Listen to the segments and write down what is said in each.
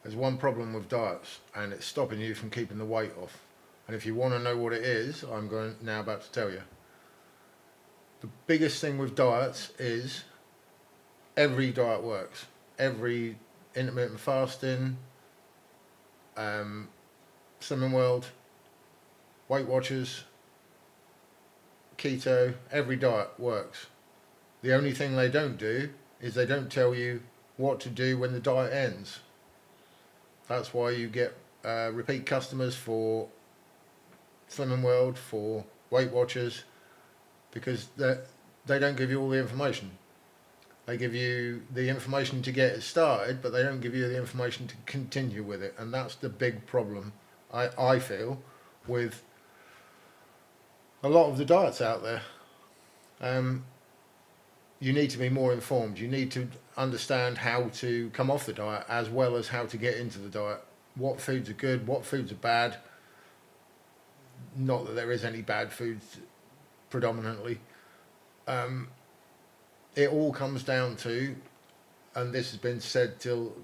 There's one problem with diets, and it's stopping you from keeping the weight off. And if you want to know what it is, I'm going now about to tell you. The biggest thing with diets is every diet works. Every intermittent fasting, Slimming World, Weight Watchers, keto, every diet works. The only thing they don't do is they don't tell you what to do when the diet ends. That's why you get repeat customers for Slimming World, for Weight Watchers, because they don't give you all the information. They give you the information to get it started, but they don't give you the information to continue with it. And that's the big problem, I feel, with a lot of the diets out there. You need to be more informed. You need to understand how to come off the diet as well as how to get into the diet. What foods are good, what foods are bad. Not that there is any bad foods predominantly. It all comes down to, and this has been said till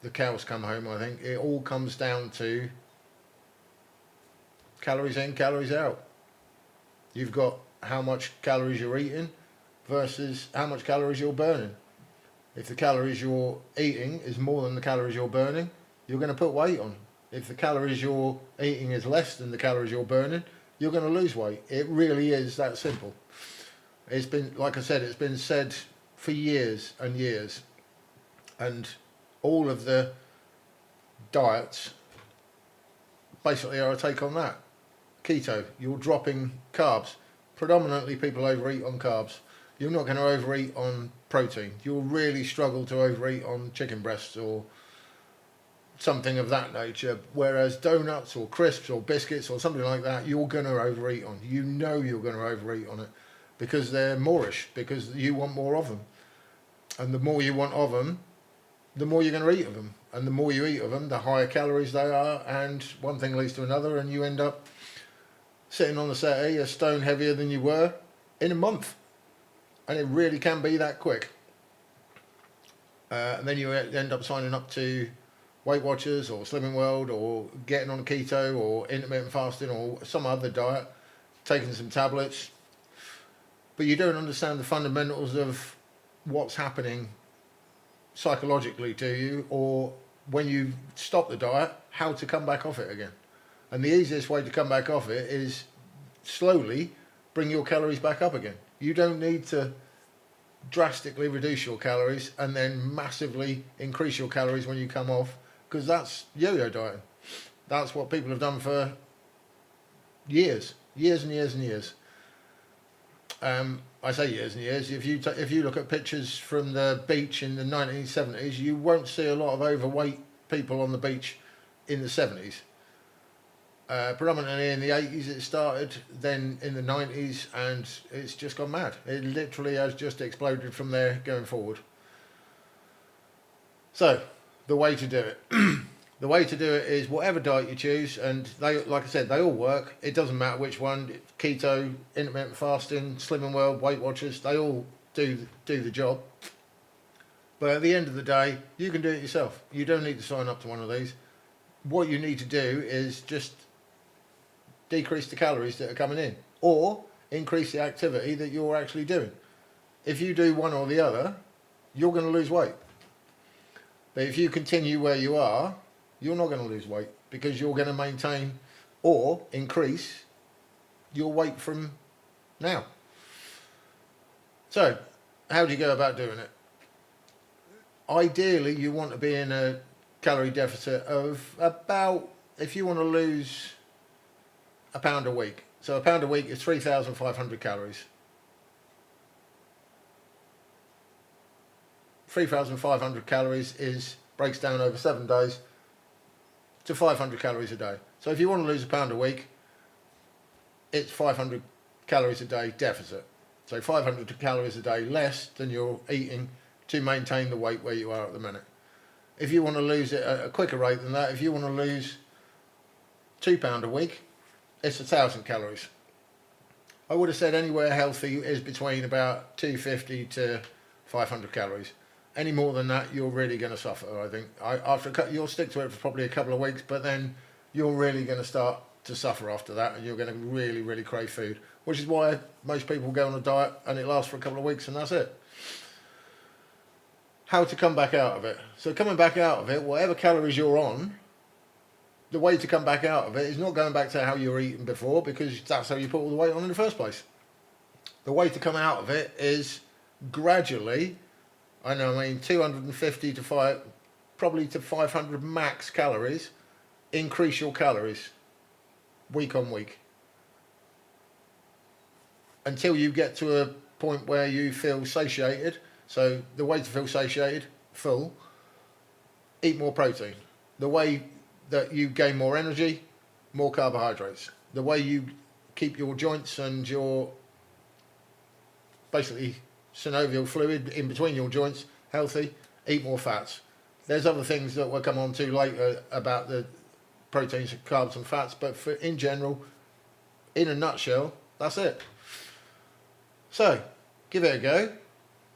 the cows come home, I think, it all comes down to calories in, calories out. You've got how much calories you're eating versus how much calories you're burning. If the calories you're eating is more than the calories you're burning, you're going to put weight on. If the calories you're eating is less than the calories you're burning, you're going to lose weight. It really is that simple. It's been, like I said, it's been said for years and years. And all of the diets basically are a take on that. Keto, you're dropping carbs. Predominantly people overeat on carbs. You're not going to overeat on protein. You'll really struggle to overeat on chicken breasts or something of that nature. Whereas donuts or crisps or biscuits or something like that, you're going to overeat on. You know you're going to overeat on it because they're moreish, because you want more of them. And the more you want of them, the more you're going to eat of them. And the more you eat of them, the higher calories they are. And one thing leads to another, and you end up sitting on the settee a stone heavier than you were in a month. And it really can be that quick. And then you end up signing up to Weight Watchers or Slimming World or getting on keto or intermittent fasting or some other diet, taking some tablets. But you don't understand the fundamentals of what's happening psychologically to you, or when you stop the diet, how to come back off it again. And the easiest way to come back off it is slowly bring your calories back up again. You don't need to drastically reduce your calories and then massively increase your calories when you come off, because that's yo-yo dieting. That's what people have done for years and years and years. I say years and years. If you look at pictures from the beach in the 1970s, you won't see a lot of overweight people on the beach in the 70s. Predominantly in the 80s it started, then in the 90s, and it's just gone mad. It literally has just exploded from there going forward. So, the way to do it. The way to do it is whatever diet you choose, and they, like I said, they all work. It doesn't matter which one. Keto, intermittent fasting, Slimming World, Weight Watchers, they all do the job. But at the end of the day, you can do it yourself. You don't need to sign up to one of these. What you need to do is just decrease the calories that are coming in, or increase the activity that you're actually doing. If you do one or the other, you're going to lose weight. But if you continue where you are, you're not going to lose weight, because you're going to maintain or increase your weight from now. So, how do you go about doing it? Ideally, you want to be in a calorie deficit of about, if you want to lose a pound a week. So a pound a week is 3,500 calories. 3,500 calories breaks down over 7 days to 500 calories a day. So if you want to lose a pound a week, it's 500 calories a day deficit. So 500 calories a day less than you're eating to maintain the weight where you are at the minute. If you want to lose it at a quicker rate than that, if you want to lose £2 a week, it's 1,000 calories. I would have said anywhere healthy is between about 250 to 500 calories. Any more than that, you're really going to suffer. I think you'll stick to it for probably a couple of weeks, but then you're really going to start to suffer after that, and you're going to really, really crave food. Which is why most people go on a diet and it lasts for a couple of weeks and that's it. How to come back out of it? So coming back out of it, whatever calories you're on, the way to come back out of it is not going back to how you were eating before, because that's how you put all the weight on in the first place. The way to come out of it is gradually, 250 to probably to 500 max calories, increase your calories week on week until you get to a point where you feel satiated. So the way to feel satiated, full, eat more protein. The way that you gain more energy, more carbohydrates. The way you keep your joints and your basically synovial fluid in between your joints healthy, eat more fats. There's other things that we'll come on to later about the proteins, carbs and fats, but in general, in a nutshell, that's it. So, give it a go,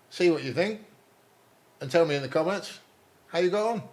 see what you think, and tell me in the comments how you got on.